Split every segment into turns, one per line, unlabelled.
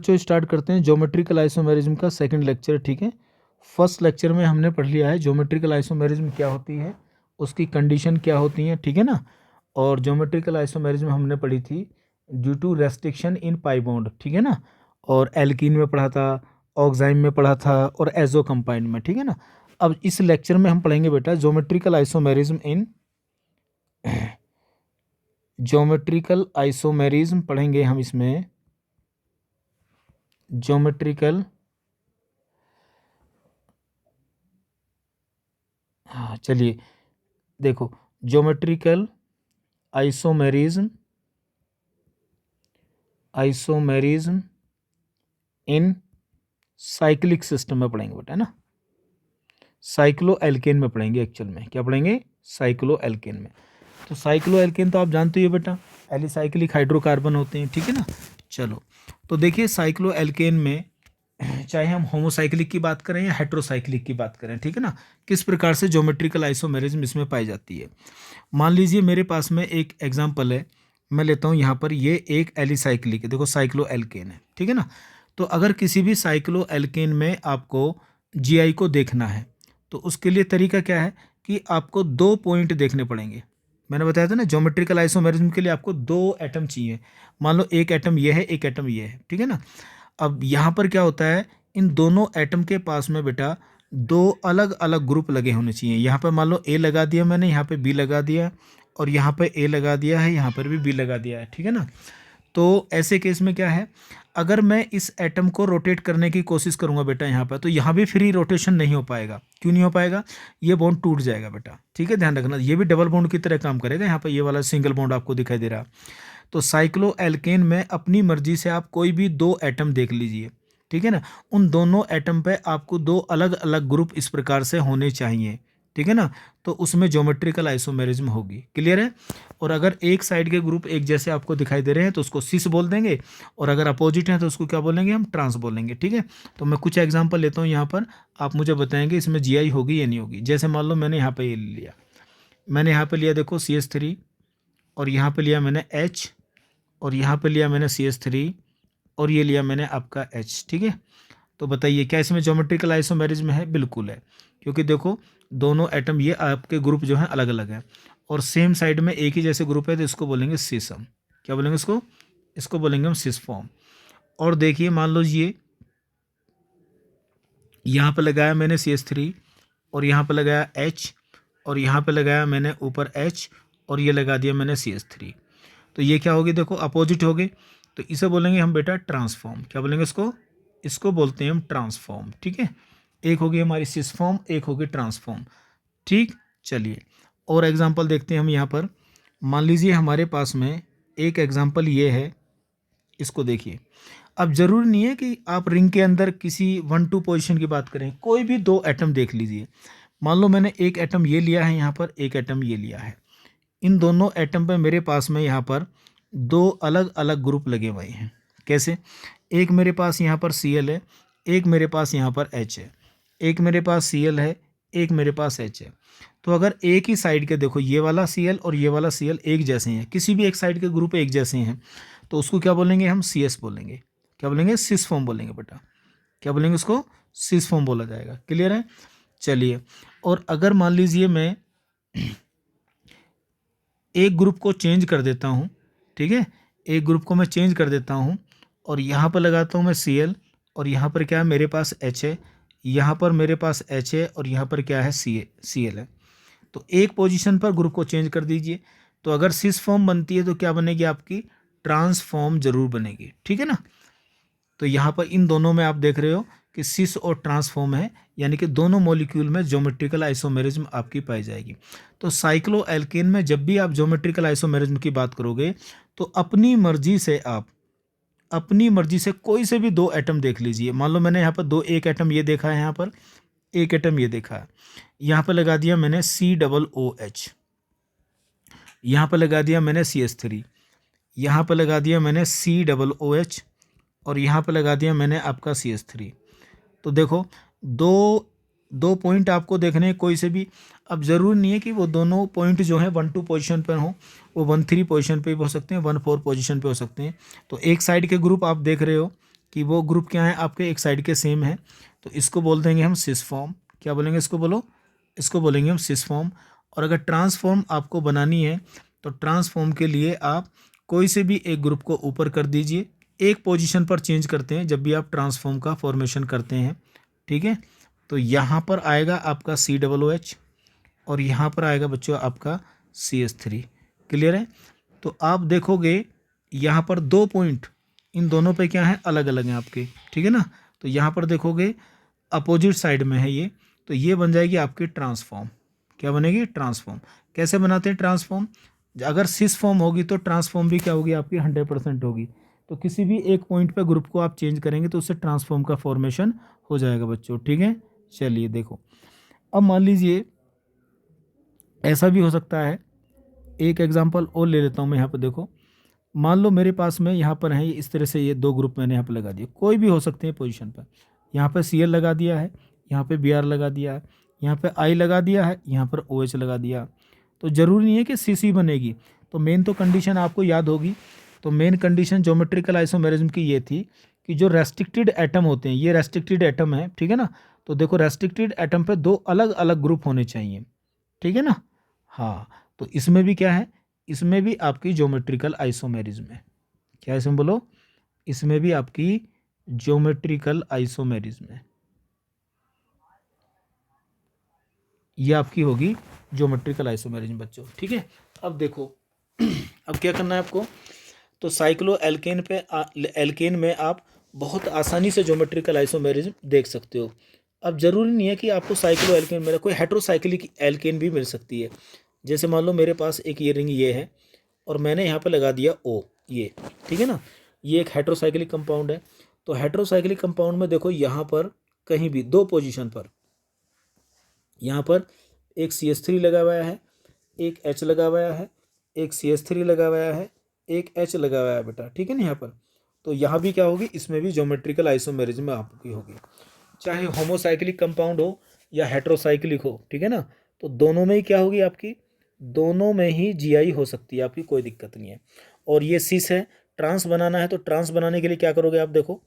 बच्चों स्टार्ट करते हैं ज्योमेट्रिकल आइसोमेरिज्म का सेकंड लेक्चर। ठीक है, फर्स्ट लेक्चर में हमने पढ़ लिया है ज्योमेट्रिकल आइसोमेरिज्म क्या होती है, उसकी कंडीशन क्या होती है, ठीक है ना। और ज्योमेट्रिकल आइसोमेरिज्म हमने पढ़ी थी due to restriction in pi bond, ठीक है ना। और एल्कीन में पढ़ा था, ऑक्साइम में पढ़ा था और एजो कंपाउंड में, ठीक है ना। अब इस लेक्चर में हम पढ़ेंगे बेटा geometrical isomerism in geometrical isomerism पढ़ेंगे हम इसमें ज्योमेट्रिकल, हाँ चलिए देखो, geometrical isomerism in cyclic system में पढ़ेंगे बेटा, है ना। साइक्लो एल्केन में पढ़ेंगे, एक्चुअल में क्या पढ़ेंगे, साइक्लो एल्केन में। तो साइक्लो एल्केन तो आप जानते ही हो बेटा, एलिसाइक्लिक हाइड्रोकार्बन होते हैं, ठीक है ना। चलो तो देखिए साइक्लो एल्केन में चाहे हम होमोसाइक्लिक की बात करें या हेट्रोसाइक्लिक की बात करें, ठीक है ना, किस प्रकार से ज्योमेट्रिकल आइसोमेरिज्म इसमें पाई जाती है। मान लीजिए मेरे पास में एक एग्जांपल है, मैं लेता हूँ यहाँ पर, ये एक एलिसाइक्लिक है, देखो साइक्लो एल्केन है, ठीक है ना। तो अगर किसी भी साइक्लो एल्केन में आपको जीआई को देखना है तो उसके लिए तरीका क्या है कि आपको 2 पॉइंट देखने पड़ेंगे। मैंने बताया था ना ज्योमेट्रिकल आइसोमेरिज्म के लिए आपको 2 एटम चाहिए। मान लो एक एटम ये है, एक एटम ये है, ठीक है ना। अब यहाँ पर क्या होता है, इन दोनों एटम के पास में बेटा 2 अलग अलग ग्रुप लगे होने चाहिए। यहाँ पर मान लो ए लगा दिया मैंने, यहाँ पे बी लगा दिया, और यहाँ पे ए लगा दिया है, यहाँ पर भी बी लगा दिया है, ठीक है ना। तो ऐसे केस में क्या है, अगर मैं इस एटम को रोटेट करने की कोशिश करूंगा बेटा यहाँ पर, तो यहाँ भी फ्री रोटेशन नहीं हो पाएगा। क्यों नहीं हो पाएगा, ये बॉन्ड टूट जाएगा बेटा, ठीक है, ध्यान रखना। ये भी डबल बॉन्ड की तरह काम करेगा, यहाँ पर ये वाला सिंगल बॉन्ड आपको दिखाई दे रहा। तो साइक्लो एल्केन में अपनी मर्जी से आप कोई भी 2 एटम देख लीजिए, ठीक है ना। उन दोनों एटम पे आपको 2 अलग अलग ग्रुप इस प्रकार से होने चाहिए, ठीक है ना। तो उसमें ज्योमेट्रिकल आइसोमेरिज्म होगी, क्लियर है। और अगर एक साइड के ग्रुप एक जैसे आपको दिखाई दे रहे हैं तो उसको सिस बोल देंगे, और अगर अपोजिट हैं तो उसको क्या बोलेंगे, हम ट्रांस बोलेंगे, ठीक है। तो मैं कुछ एग्जांपल लेता हूँ यहाँ पर, आप मुझे बताएंगे इसमें जीआई होगी या नहीं होगी। जैसे मान लो मैंने यहाँ पे ये लिया, मैंने यहाँ पे लिया देखो CH3, और यहाँ पे लिया मैंने H, और यहाँ पे लिया मैंने CH3, और ये लिया मैंने आपका H, ठीक है। तो बताइए क्या इसमें ज्योमेट्रिकल आइसोमेरिज्म है, बिल्कुल है, क्योंकि देखो दोनों एटम ये आपके ग्रुप जो हैं अलग अलग हैं, और सेम साइड में एक ही जैसे ग्रुप है, तो इसको बोलेंगे सिस। हम क्या बोलेंगे इसको बोलेंगे हम सिस फॉर्म। और देखिए मान लो ये यहाँ पे लगाया मैंने CH3, और यहाँ पे लगाया H, और यहाँ पे लगाया मैंने ऊपर H, और ये लगा दिया मैंने CH3। तो ये क्या होगी, देखो अपोजिट हो गए, तो इसे बोलेंगे हम बेटा ट्रांसफॉर्म। क्या बोलेंगे इसको बोलते हैं हम ट्रांसफॉर्म, ठीक है। एक होगी हमारी सिस फॉर्म, एक होगी ट्रांसफॉर्म, ठीक। चलिए और एग्जांपल देखते हैं हम यहाँ पर। मान लीजिए हमारे पास में एक एग्जांपल ये है, इसको देखिए। अब ज़रूरी नहीं है कि आप रिंग के अंदर किसी 1-2 पोजीशन की बात करें, कोई भी 2 एटम देख लीजिए। मान लो मैंने एक एटम ये लिया है यहाँ पर, एक एटम ये लिया है। इन दोनों एटम पे मेरे पास में यहाँ पर 2 अलग अलग ग्रुप लगे हुए हैं। कैसे, एक मेरे पास यहाँ पर Cl है, एक मेरे पास यहाँ पर H है। एक मेरे पास Cl है, एक मेरे पास H है। तो अगर एक ही साइड के देखो, ये वाला Cl और ये वाला Cl एक जैसे हैं, किसी भी एक साइड के ग्रुप एक जैसे हैं, तो उसको क्या बोलेंगे, हम CS बोलेंगे। क्या बोलेंगे, सिस फॉर्म बोलेंगे बेटा। क्या बोलेंगे, उसको सिस फॉर्म बोला जाएगा, क्लियर है। चलिए और अगर मान लीजिए मैं एक ग्रुप को चेंज कर देता हूँ, ठीक है, एक ग्रुप को मैं चेंज कर देता हूँ, और यहाँ पर लगाता हूँ मैं Cl, और यहाँ पर क्या है मेरे पास H है, यहाँ पर मेरे पास H है, और यहाँ पर क्या है Cl है। तो एक पोजीशन पर ग्रुप को चेंज कर दीजिए, तो अगर सिस फॉर्म बनती है तो क्या बनेगी, आपकी ट्रांसफॉर्म जरूर बनेगी, ठीक है ना। तो यहाँ पर इन दोनों में आप देख रहे हो कि सिस और ट्रांसफॉर्म है, यानी कि दोनों मॉलिक्यूल में ज्योमेट्रिकल आइसोमेरिज्म आपकी पाई जाएगी। तो साइक्लो एल्केन में जब भी आप ज्योमेट्रिकल आइसोमेरिज्म की बात करोगे तो अपनी मर्जी से कोई से भी 2 एटम देख लीजिए। मान लो मैंने यहाँ पर एक एटम ये देखा है, यहाँ पर एक एटम ये देखा है, यहाँ पर लगा दिया मैंने COOH, यहाँ पर लगा दिया मैंने CH3, यहाँ पर लगा दिया मैंने COOH, और यहाँ पर लगा दिया मैंने आपका CH3। तो देखो दो पॉइंट आपको देखने हैं कोई से भी। अब ज़रूरी नहीं है कि वो दोनों पॉइंट जो है 1-2 पोजीशन पर हों, वो 1-3 पोजीशन पे भी हो सकते हैं, 1-4 पोजीशन पे हो सकते हैं। तो एक साइड के ग्रुप आप देख रहे हो कि वो ग्रुप क्या है आपके एक साइड के सेम है, तो इसको बोल देंगे हम सिस फॉर्म। क्या बोलेंगे इसको, बोलो, इसको बोलेंगे हम सिस फॉर्म। और अगर ट्रांसफॉर्म आपको बनानी है तो ट्रांसफॉर्म के लिए आप कोई से भी एक ग्रुप को ऊपर कर दीजिए, एक पोजीशन पर चेंज करते हैं जब भी आप ट्रांसफॉर्म का फॉर्मेशन करते हैं, ठीक है। तो यहाँ पर आएगा आपका COOH और यहाँ पर आएगा बच्चों आपका CH3। क्लियर है। तो आप देखोगे यहाँ पर 2 पॉइंट इन दोनों पे क्या है, अलग अलग हैं आपके, ठीक है ना। तो यहाँ पर देखोगे अपोजिट साइड में है ये, तो ये बन जाएगी आपकी ट्रांसफॉर्म। क्या बनेगी, ट्रांसफॉर्म। कैसे बनाते हैं ट्रांसफॉर्म, अगर सिस फॉर्म होगी तो ट्रांसफॉर्म भी क्या होगी आपकी 100% होगी। तो किसी भी एक पॉइंट पे ग्रुप को आप चेंज करेंगे तो उससे ट्रांसफॉर्म का फॉर्मेशन हो जाएगा बच्चों, ठीक है। चलिए देखो, अब मान लीजिए ऐसा भी हो सकता है, एक एग्जांपल और ले लेता हूँ मैं यहाँ पर। देखो, मान लो मेरे पास में यहाँ पर है इस तरह से, ये 2 ग्रुप मैंने यहाँ पर लगा दिए, कोई भी हो सकते हैं पोजीशन पर। यहाँ पर Cl लगा दिया है, यहाँ पे Br लगा दिया है, यहाँ पे I लगा दिया है, यहाँ पर OH लगा दिया। तो ज़रूरी नहीं है कि CC बनेगी। तो मेन तो कंडीशन आपको याद होगी। तो मेन कंडीशन ज्योमेट्रिकल आइसोमेरिज्म की ये थी कि जो रेस्ट्रिक्टेड एटम होते हैं, ये रेस्ट्रिक्टेड एटम है, ठीक है ना। तो देखो रेस्ट्रिक्टेड एटम पे 2 अलग अलग ग्रुप होने चाहिए, ठीक है ना। हाँ, तो इसमें भी क्या है, इसमें भी आपकी ज्योमेट्रिकल आइसोमेरिज्म है। क्या इसमें बोलो, इसमें भी आपकी ज्योमेट्रिकल आइसोमेरिज्म है। ये आपकी होगी ज्योमेट्रिकल आइसोमेरिज्म बच्चों, ठीक है। अब देखो अब क्या करना है आपको, तो साइक्लो एल्केन पे एल्केन में आप बहुत आसानी से ज्योमेट्रिकल आइसोमेरिज्म देख सकते हो। अब जरूरी नहीं है कि आपको साइक्लो एल्केन मिले, कोई हेट्रोसाइक्लिक एल्केन भी मिल सकती है। जैसे मान लो मेरे पास एक ये रिंग ये है और मैंने यहाँ पे लगा दिया O, ये, ठीक है ना। ये एक हेट्रोसाइक्लिक कंपाउंड है। तो हेट्रोसाइक्लिक कंपाउंड में देखो यहाँ पर कहीं भी 2 पोजीशन पर, यहाँ पर एक CH3 लगा हुआ है, एक H लगा हुआ है, एक CH3 लगा हुआ है, एक H लगा हुआ है बेटा, ठीक है ना। यहाँ पर तो यहाँ भी क्या होगी, इसमें भी ज्योमेट्रिकल आइसोमेरिज्म आपकी होगी, चाहे होमोसाइक्लिक कंपाउंड हो या हेट्रोसाइक्लिक हो, ठीक है ना। तो दोनों में ही क्या होगी आपकी, दोनों में ही GI हो सकती है आपकी, कोई दिक्कत नहीं है। और ये सिस है, ट्रांस बनाना है तो ट्रांस बनाने के लिए क्या करोगे आप, देखो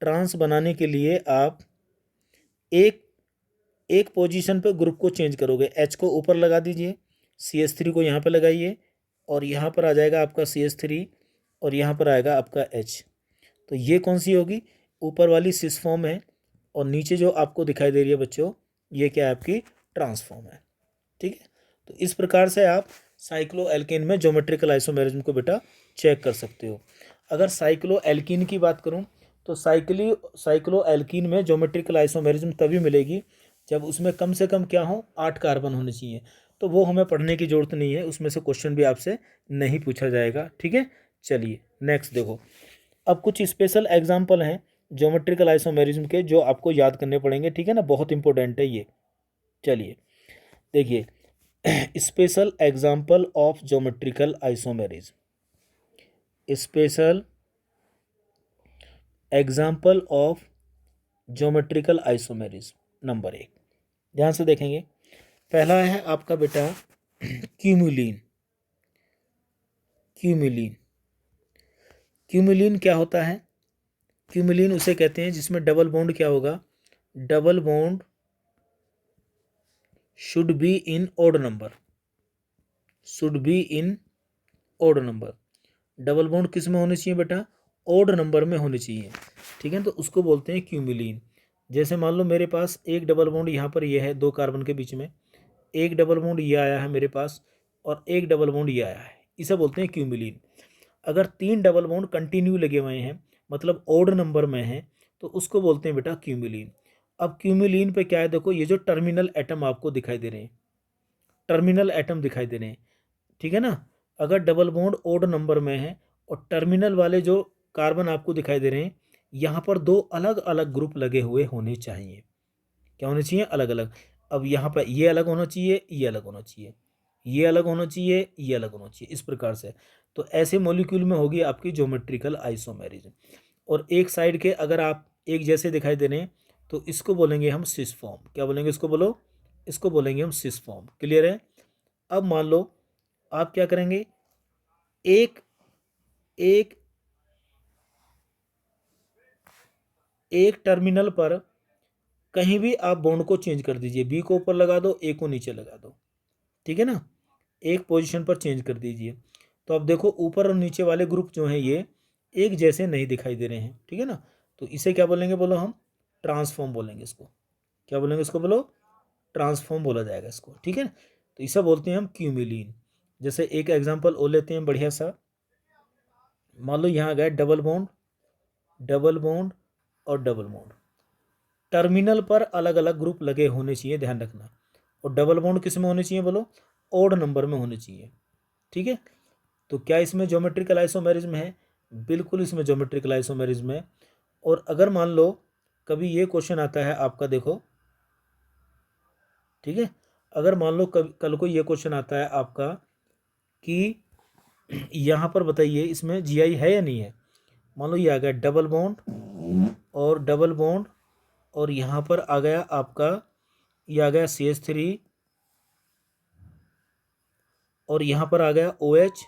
ट्रांस बनाने के लिए आप एक एक पोजीशन पे ग्रुप को चेंज करोगे। H को ऊपर लगा दीजिए, CH3 को यहाँ पे लगाइए और यहाँ पर आ जाएगा आपका CH3 और यहाँ पर आएगा आपका H। तो ये कौन सी होगी, ऊपर वाली सिस फॉर्म है और नीचे जो आपको दिखाई दे रही है बच्चों, ये क्या है आपकी ट्रांसफॉर्म है, ठीक है। तो इस प्रकार से आप साइक्लो एल्केन में ज्योमेट्रिकल आइसोमेरिज्म को बेटा चेक कर सकते हो। अगर साइक्लो एल्कीन की बात करूं तो साइक्लो एल्कीन में ज्योमेट्रिकल आइसोमेरिज्म तभी मिलेगी जब उसमें कम से कम क्या हो, 8 कार्बन होने चाहिए। तो वो हमें पढ़ने की जरूरत नहीं है, उसमें से क्वेश्चन भी आपसे नहीं पूछा जाएगा, ठीक है। चलिए नेक्स्ट देखो, अब कुछ स्पेशल एग्जाम्पल हैं ज्योमेट्रिकल आइसोमेरिज्म के जो आपको याद करने पड़ेंगे, ठीक है ना, बहुत इंपॉर्टेंट है ये। चलिए देखिए, special example of geometrical isomerism, special example of geometrical isomerism. Number 1 ध्यान से देखेंगे, पहला है आपका बेटा क्यूमुलिन। क्यूमुलिन, क्यूमुलिन क्या होता है, क्यूमुलिन उसे कहते हैं जिसमें डबल बॉन्ड क्या होगा, double bond should be in odd number, should be in odd number. Double bond किस में होने चाहिए बेटा, ओड नंबर में होने चाहिए, ठीक है। तो उसको बोलते हैं क्यूमुलिन। जैसे मान लो मेरे पास एक डबल बॉन्ड यहाँ पर ये है 2 कार्बन के बीच में, एक डबल बॉन्ड ये आया है मेरे पास और एक डबल बॉन्ड ये आया है, इसे बोलते हैं क्यूमुलिन। अगर 3 डबल बॉन्ड कंटिन्यू लगे हुए हैं मतलब ओड नंबर में है तो उसको बोलते हैं बेटा क्यूमुलिन। अब क्यूमुलिन पे क्या है, देखो ये जो टर्मिनल एटम आपको दिखाई दे रहे हैं, टर्मिनल एटम दिखाई दे रहे हैं, ठीक है ना। अगर डबल बॉन्ड ओड नंबर में है और टर्मिनल वाले जो कार्बन आपको दिखाई दे रहे हैं, यहाँ पर 2 अलग अलग ग्रुप लगे हुए होने चाहिए। क्या होने चाहिए, अलग अलग। अब यहाँ पर ये अलग होना चाहिए, ये अलग होना चाहिए, ये अलग होना चाहिए, ये अलग होना चाहिए, इस प्रकार से। तो ऐसे मॉलिक्यूल में होगी आपकी ज्योमेट्रिकल आइसोमेरिज्म। और एक साइड के अगर आप एक जैसे दिखाई दे रहे हैं तो इसको बोलेंगे हम सिस फॉर्म। क्या बोलेंगे इसको, बोलो, इसको बोलेंगे हम सिस फॉर्म। क्लियर है। अब मान लो आप क्या करेंगे, एक एक एक टर्मिनल पर कहीं भी आप बॉन्ड को चेंज कर दीजिए, बी को ऊपर लगा दो, ए को नीचे लगा दो, ठीक है ना, एक पोजीशन पर चेंज कर दीजिए। तो अब देखो ऊपर और नीचे वाले ग्रुप जो हैं ये एक जैसे नहीं दिखाई दे रहे हैं, ठीक है ना। तो इसे क्या बोलेंगे, बोलो हम ट्रांसफॉर्म बोलेंगे इसको। क्या बोलेंगे इसको, बोलो ट्रांसफॉर्म बोला जाएगा इसको, ठीक है। तो इसे बोलते हैं हम क्यूमिलीन। जैसे एक एग्जांपल और लेते हैं बढ़िया सा। मान लो यहाँ गए डबल बॉन्ड, डबल बॉन्ड और डबल बॉन्ड, टर्मिनल पर अलग अलग ग्रुप लगे होने चाहिए, ध्यान रखना। और डबल बॉन्ड किस में होने चाहिए, बोलो ओड नंबर में होने चाहिए, ठीक है। तो क्या इसमें ज्योमेट्रिकल आइसोमेरिज्म है, बिल्कुल इसमें ज्योमेट्रिकल आइसोमेरिज्म है। और अगर मान लो कभी ये क्वेश्चन आता है आपका, देखो ठीक है, अगर मान लो कल को ये क्वेश्चन आता है आपका कि यहाँ पर बताइए इसमें जीआई है या नहीं है। मान लो ये आ गया डबल बॉन्ड और डबल बॉन्ड, और यहाँ पर आ गया आपका, ये आ गया CH3, और यहाँ पर आ गया OH,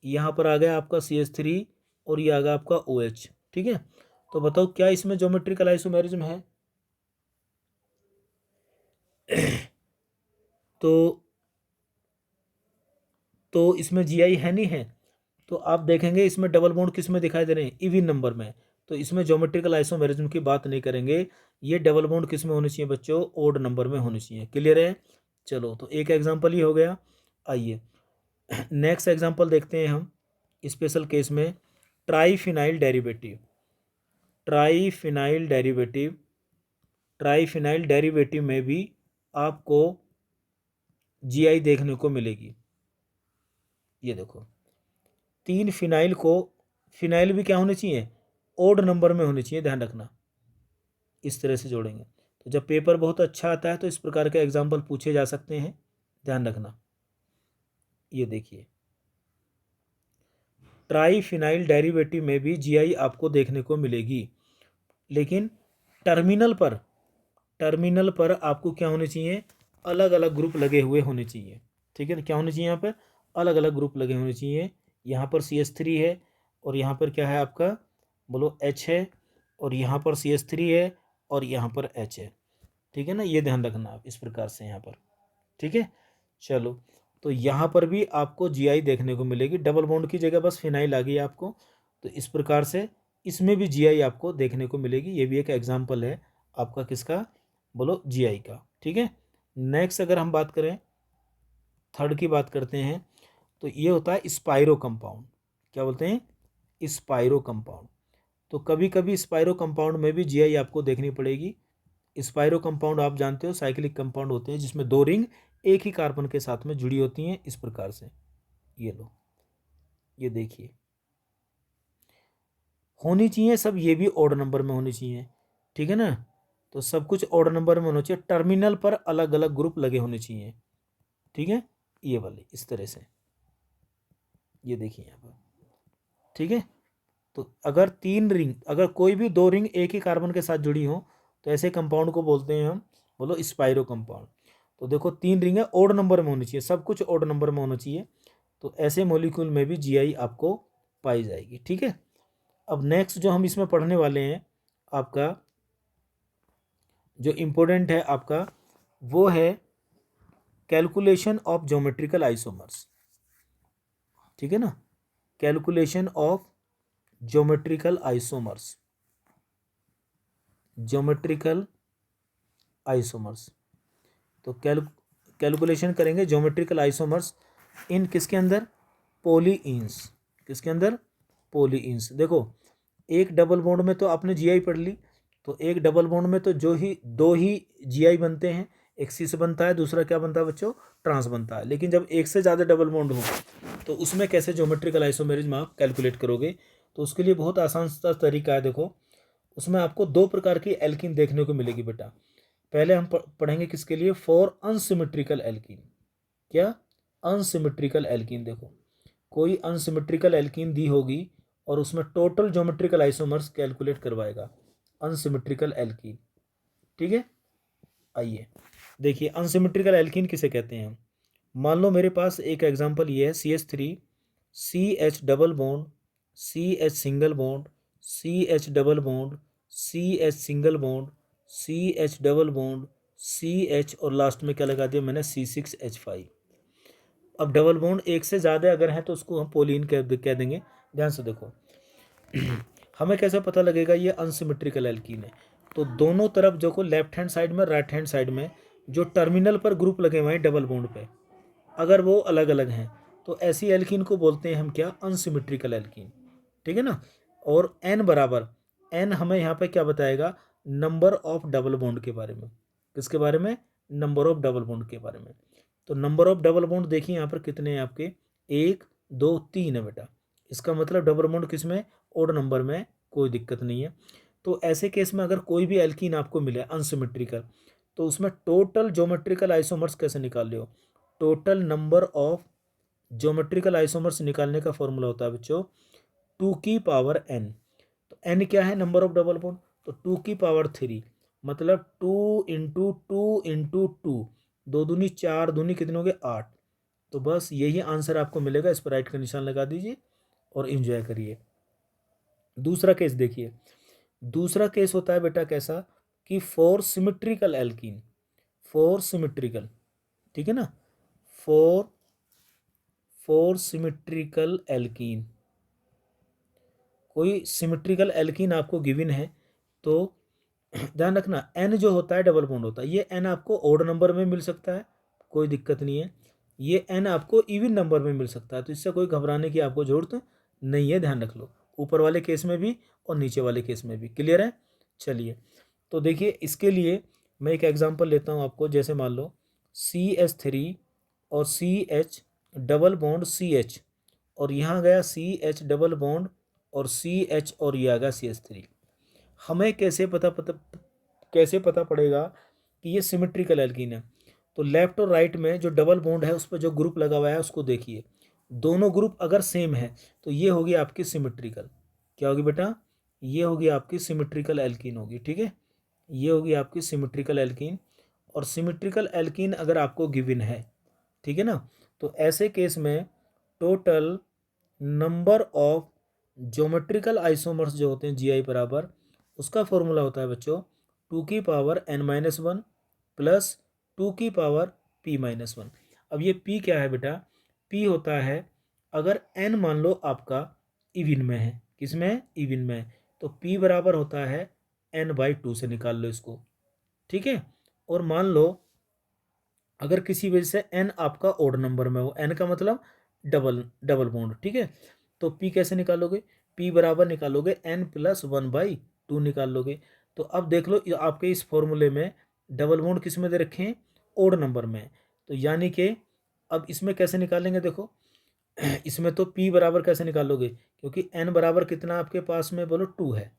यहाँ पर आ गया आपका CH3, और ये आ गया आपका OH, ठीक है। तो बताओ क्या इसमें ज्योमेट्रिकल आइसोमेरिज्म है। तो इसमें जीआई है नहीं है। तो आप देखेंगे इसमें डबल बॉन्ड किस में दिखाई दे रहे हैं, इवन नंबर में। तो इसमें ज्योमेट्रिकल आइसोमेरिज्म की बात नहीं करेंगे। ये डबल बॉन्ड किस में होने चाहिए बच्चों, ओड नंबर में होने चाहिए। क्लियर है। चलो तो एक एग्जांपल ही हो गया। आइए नेक्स्ट एग्जांपल देखते हैं हम स्पेशल केस में। Triphenyl derivative, triphenyl derivative, triphenyl derivative में भी आपको जीआई देखने को मिलेगी। ये देखो तीन फिनाइल को, फिनाइल भी क्या होने चाहिए, ओड नंबर में होने चाहिए, ध्यान रखना। इस तरह से जोड़ेंगे तो जब पेपर बहुत अच्छा आता है तो इस प्रकार के एग्जाम्पल पूछे जा सकते हैं, ध्यान रखना। ये देखिए ट्राईफिनाइल डेरिवेटिव में भी जीआई आपको देखने को मिलेगी, लेकिन टर्मिनल पर, टर्मिनल पर आपको क्या होने चाहिए, अलग अलग ग्रुप लगे हुए होने चाहिए, ठीक है। क्या होने चाहिए यहाँ पर, अलग अलग ग्रुप लगे होने चाहिए। यहाँ पर CH3 है, और यहाँ पर क्या है आपका, बोलो H है, और यहाँ पर CH3 है, और यहाँ पर H है, ठीक है ना। ये ध्यान रखना आप इस प्रकार से यहाँ पर, ठीक है। चलो तो यहाँ पर भी आपको जीआई देखने को मिलेगी, डबल बॉन्ड की जगह बस फिनाइल आ गई आपको। तो इस प्रकार से इसमें भी जीआई आपको देखने को मिलेगी। ये भी एक एग्जाम्पल है आपका किसका, बोलो जीआई का, ठीक है। नेक्स्ट अगर हम बात करें, थर्ड की बात करते हैं, तो ये होता है स्पाइरो कंपाउंड। क्या बोलते हैं, स्पाइरो कंपाउंड। तो कभी कभी स्पाइरो कंपाउंड में भी जीआई आपको देखनी पड़ेगी। स्पाइरो कंपाउंड आप जानते हो साइक्लिक कंपाउंड होते हैं जिसमें दो रिंग एक ही कार्बन के साथ में जुड़ी होती हैं, इस प्रकार से। ये लो, ये देखिए होनी चाहिए सब, ये भी ऑड नंबर में होनी चाहिए, ठीक है ना। तो सब कुछ ऑड नंबर में होना चाहिए, टर्मिनल पर अलग अलग ग्रुप लगे होने चाहिए, ठीक है। ये वाले इस तरह से, ये देखिए यहाँ पर, ठीक है। तो अगर तीन रिंग, अगर कोई भी दो रिंग एक ही कार्बन के साथ जुड़ी हो तो ऐसे कंपाउंड को बोलते हैं हम, बोलो स्पाइरो कंपाउंड। तो देखो तीन रिंग है, ओड नंबर में होनी चाहिए, सब कुछ ओड नंबर में होना चाहिए। तो ऐसे मॉलिक्यूल में भी जीआई आपको पाई जाएगी, ठीक है। अब नेक्स्ट जो हम इसमें पढ़ने वाले हैं आपका, जो इम्पोर्टेंट है आपका, वो है कैलकुलेशन ऑफ ज्योमेट्रिकल आइसोमर्स, ठीक है ना। Calculation of geometrical isomers, geometrical isomers. तो कैलकुलेशन करेंगे ज्योमेट्रिकल आइसोमर्स इन किसके अंदर, पॉलीइंस। किसके अंदर, पॉलीइंस। देखो एक डबल बॉन्ड में तो आपने जीआई पढ़ ली, तो एक डबल बॉन्ड में तो जो ही दो ही जीआई बनते हैं, एक सी से बनता है, दूसरा क्या बनता है बच्चों, ट्रांस बनता है। लेकिन जब एक से ज़्यादा डबल बॉन्ड हो तो उसमें कैसे ज्योमेट्रिकल आइसोमेरिज्म आप कैलकुलेट करोगे। तो उसके लिए बहुत आसान सा तरीका है। देखो उसमें आपको दो प्रकार की एल्कीन देखने को मिलेगी बेटा। पहले हम पढ़ेंगे किसके लिए, फॉर अनसिमेट्रिकल एल्कीन। क्या, अनसिमेट्रिकल एल्कीन। देखो कोई अनसिमेट्रिकल एल्कीन दी होगी और उसमें टोटल ज्योमेट्रिकल आइसोमर्स कैलकुलेट करवाएगा, अनसिमेट्रिकल एल्कीन, ठीक है। आइए देखिए अनसिमेट्रिकल एल्कीन किसे कहते हैं। मान लो मेरे पास एक एग्जांपल ये है, CH3, CH double bond, CH single bond, CH double bond, CH single bond, CH double bond, CH और लास्ट में क्या लगा दिया मैंने C6H5। अब डबल बॉन्ड एक से ज़्यादा अगर है तो उसको हम पोलीन कह देंगे। ध्यान से देखो हमें कैसे पता लगेगा ये अनसिमेट्रिकल एल्कीन है। तो दोनों तरफ देखो, लेफ्ट हैंड साइड में राइट हैंड साइड में जो टर्मिनल पर ग्रुप लगे हुए हैं डबल बॉन्ड पे, अगर वो अलग अलग हैं तो ऐसी एल्कीन को बोलते हैं हम क्या, अनसिमेट्रिकल एल्कीन। ठीक है ना। और एन बराबर, एन हमें यहाँ पे क्या बताएगा, नंबर ऑफ डबल बॉन्ड के बारे में। किसके बारे में, नंबर ऑफ डबल बॉन्ड के बारे में। तो नंबर ऑफ डबल बॉन्ड देखिए यहाँ पर कितने हैं आपके, 1 2 3 है बेटा। इसका मतलब डबल बॉन्ड किस में, ओड नंबर में, कोई दिक्कत नहीं है। तो ऐसे केस में अगर कोई भी एल्कीन आपको मिले अनसिमेट्रिकल, तो उसमें टोटल ज्योमेट्रिकल आइसोमर्स कैसे निकाल रहे हो, total number of geometrical isomers निकालने का फॉर्मूला होता है बच्चों 2 की पावर n। तो n क्या है, नंबर ऑफ डबल बॉन्ड, तो 2 की पावर 3 मतलब 2 इंटू 2 इंटू 2, 2 दूनी 4, दूनी कितने हो गए 8। तो बस यही आंसर आपको मिलेगा, इस पर राइट का निशान लगा दीजिए और एंजॉय करिए। दूसरा केस देखिए, दूसरा केस होता है बेटा कैसा, कि four symmetrical alkene, four symmetrical, ठीक है ना, फोर सिमेट्रिकल एल्कीन, कोई सिमेट्रिकल एल्कीन आपको गिवन है तो ध्यान रखना एन जो होता है डबल बॉन्ड होता है, ये एन आपको ओड नंबर में मिल सकता है, कोई दिक्कत नहीं है। ये एन आपको इवन नंबर में मिल सकता है, तो इससे कोई घबराने की आपको जरूरत नहीं है, ध्यान रख लो, ऊपर वाले केस में भी और नीचे वाले केस में भी। क्लियर है। चलिए तो देखिए इसके लिए मैं एक एग्जांपल लेता हूँ आपको, जैसे मान लो CH3 और CH डबल बॉन्ड CH, और यहाँ गया CH डबल बॉन्ड और CH, और ये आ गया CH3। हमें कैसे पता पड़ेगा कि ये सिमेट्रिकल एल्कीन है। तो लेफ्ट और राइट में जो डबल बॉन्ड है उस पर जो ग्रुप लगा हुआ है उसको देखिए, दोनों ग्रुप अगर सेम है तो ये होगी आपकी सिमेट्रिकल, क्या होगी बेटा, ये होगी आपकी सिमेट्रिकल एल्कीन होगी। ठीक है, ये होगी आपकी सिमेट्रिकल एल्कीन। और सिमेट्रिकल एल्कीन अगर आपको गिवन है, ठीक है ना, तो ऐसे केस में total number of geometrical isomers जो होते हैं GI बराबर, उसका फॉर्मूला होता है बच्चों 2 की पावर n-1 प्लस 2 की पावर p-1। अब ये p क्या है बेटा, p होता है अगर n मान लो आपका इवन में है, किसमें है, इवन में है, तो p बराबर होता है n/2 से निकाल लो इसको। ठीक है, और मान लो अगर किसी वजह से n आपका ओड नंबर में हो, n का मतलब डबल डबल बॉन्ड, ठीक है, तो p कैसे निकालोगे, p बराबर निकालोगे n+1/2 निकाल लोगे। तो अब देख लो आपके इस फॉर्मूले में डबल बॉन्ड किस में दे रखे हैं, ओड नंबर में। तो यानी कि अब इसमें कैसे निकालेंगे देखो इसमें तो p बराबर कैसे निकालोगे, क्योंकि n बराबर कितना आपके पास में बोलो 2 है,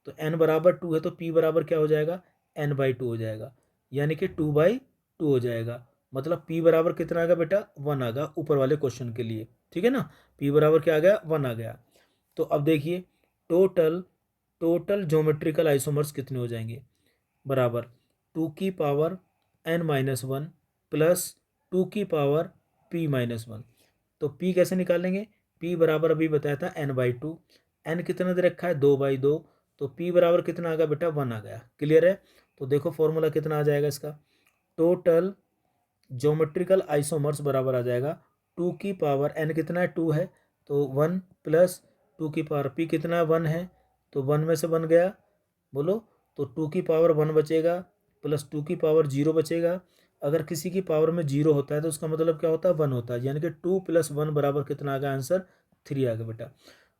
तो n बराबर 2 है तो p बराबर क्या हो जाएगा, n/2 हो जाएगा, यानी कि 2/2 हो जाएगा। मतलब p बराबर कितना आ गया बेटा, 1 आ गया ऊपर वाले क्वेश्चन के लिए। ठीक है ना, p बराबर क्या आ गया, 1 आ गया। तो अब देखिए टोटल ज्योमेट्रिकल आइसोमर्स कितने हो जाएंगे, बराबर 2 की पावर n-1 प्लस 2 की पावर p-1। तो p कैसे निकालेंगे, p बराबर अभी बताया था n/2, n कितना दे रखा है 2/2, तो p बराबर कितना आ गया बेटा, 1 आ गया। क्लियर है। तो देखो फॉर्मूला कितना आ जाएगा इसका, टोटल ज्योमेट्रिकल आइसोमर्स बराबर आ जाएगा 2 की पावर n कितना है 2 है, तो 1 प्लस 2 की पावर p कितना है 1 है, तो 1 में से 1 गया, बोलो, तो 2 की पावर 1 बचेगा प्लस 2 की पावर 0 बचेगा। अगर किसी की पावर में 0 होता है तो उसका मतलब क्या होता है, 1 होता है, यानी कि 2 + 1 बराबर कितना आ गया, आंसर 3 आ गया बेटा।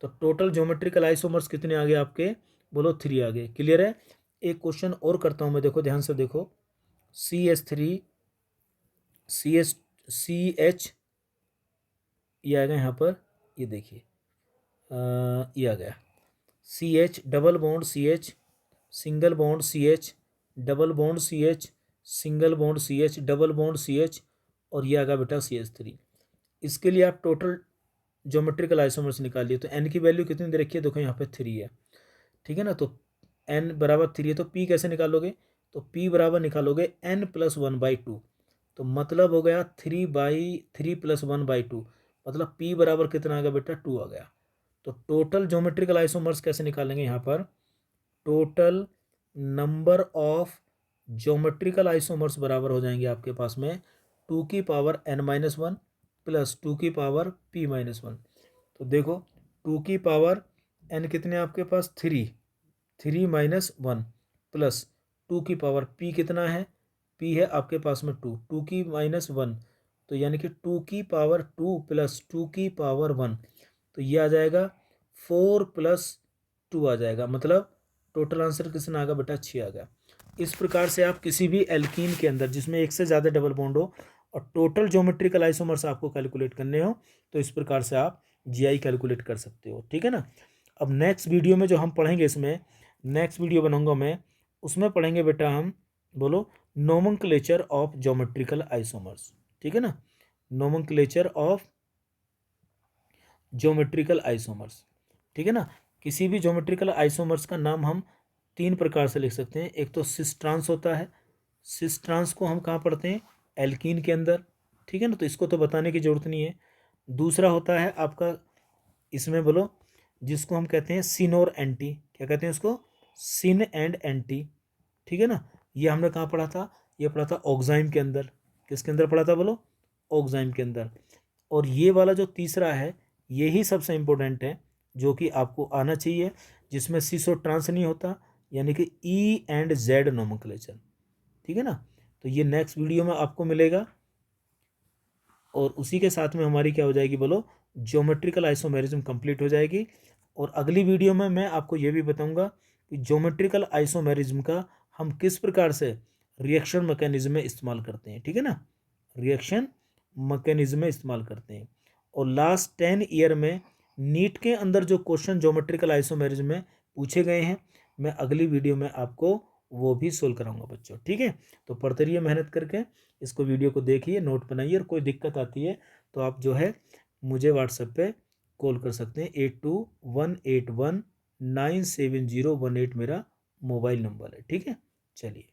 तो टोटल ज्योमेट्रिकल आइसोमर्स कितने आ गए आपके, बोलो 3 आ गए। क्लियर है। एक क्वेश्चन और करता हूँ मैं, देखो ध्यान से देखो, CH3 CH ये आ गया यहाँ पर, ये देखिए ये आ गया CH double bond CH single bond CH double bond CH single bond CH double bond CH, और ये आ गया बेटा CH3। इसके लिए आप टोटल ज्योमेट्रिकल आइसोमर्स निकालिए, तो n की वैल्यू कितनी दे रखी है, देखो यहाँ पे 3 है, ठीक है ना, तो n बराबर 3 है, तो p कैसे निकालोगे, तो p बराबर निकालोगे n+1/2, तो मतलब हो गया 3/3 + 1/2, मतलब p बराबर कितना आ गया बेटा, 2 आ गया। तो टोटल ज्योमेट्रिकल आइसोमर्स कैसे निकालेंगे यहाँ पर, total number of geometrical isomers बराबर हो जाएंगे आपके पास में 2 की पावर n-1 प्लस 2 की पावर p-1। तो देखो 2 की पावर n कितने आपके पास 3 प्लस 2 की पावर p कितना है, p है आपके पास में 2 की -1, तो यानी कि 2 की पावर 2 प्लस 2 की पावर 1, तो ये आ जाएगा 4 प्लस 2 आ जाएगा, मतलब टोटल आंसर कितना आ गया बेटा 6 आ गया। इस प्रकार से आप किसी भी एल्कीन के अंदर जिसमें एक से ज़्यादा डबल बॉन्ड हो और टोटल ज्योमेट्रिकल आइसोमर्स आपको कैलकुलेट करने हो तो इस प्रकार से आप जीआई कैलकुलेट कर सकते हो, ठीक है ना। अब नेक्स्ट वीडियो में जो हम पढ़ेंगे, इसमें नेक्स्ट वीडियो बनाऊंगा मैं, उसमें पढ़ेंगे बेटा हम, बोलो, नोमेनक्लेचर ऑफ ज्योमेट्रिकल आइसोमर्स, ठीक है ना, नोमेनक्लेचर ऑफ ज्योमेट्रिकल आइसोमर्स, ठीक है ना। किसी भी ज्योमेट्रिकल आइसोमर्स का नाम हम 3 प्रकार से लिख सकते हैं। एक तो सिस ट्रांस होता है, सिस ट्रांस को हम कहाँ पढ़ते हैं, एल्कीन के अंदर, ठीक है ना, तो इसको तो बताने की जरूरत नहीं है। दूसरा होता है आपका, इसमें बोलो, जिसको हम कहते हैं सिन और एंटी, क्या कहते हैं उसको, सिन एंड एंटी, ठीक है ना। ये हमने कहाँ पढ़ा था, ये पढ़ा था ऑक्साइम के अंदर। किसके अंदर पढ़ा था बोलो, ऑक्साइम के अंदर। और ये वाला जो तीसरा है यही सबसे इम्पोर्टेंट है, जो कि आपको आना चाहिए, जिसमें सिस और ट्रांस नहीं होता, यानी कि ई एंड जेड नोमेनक्लेचर, ठीक है ना। तो ये नेक्स्ट वीडियो में आपको मिलेगा और उसी के साथ में हमारी क्या हो जाएगी बोलो, ज्योमेट्रिकल आइसोमेरिज्म कंप्लीट हो जाएगी। और अगली वीडियो में मैं आपको ये भी बताऊंगा कि ज्योमेट्रिकल आइसोमेरिज्म का हम किस प्रकार से रिएक्शन मैकेनिज्म में इस्तेमाल करते हैं, ठीक है ना, रिएक्शन मैकेनिज्म में इस्तेमाल करते हैं। और लास्ट 10 ईयर में नीट के अंदर जो क्वेश्चन ज्योमेट्रिकल आइसोमेरिज्म में पूछे गए हैं, मैं अगली वीडियो में आपको वो भी सोल्व कराऊंगा बच्चों, ठीक है। तो पढ़ते रहिए मेहनत करके, इसको वीडियो को देखिए, नोट बनाइए, और कोई दिक्कत आती है तो आप जो है मुझे व्हाट्सएप पे कॉल कर सकते हैं। 8218197018 मेरा मोबाइल नंबर है, ठीक है। चलिए।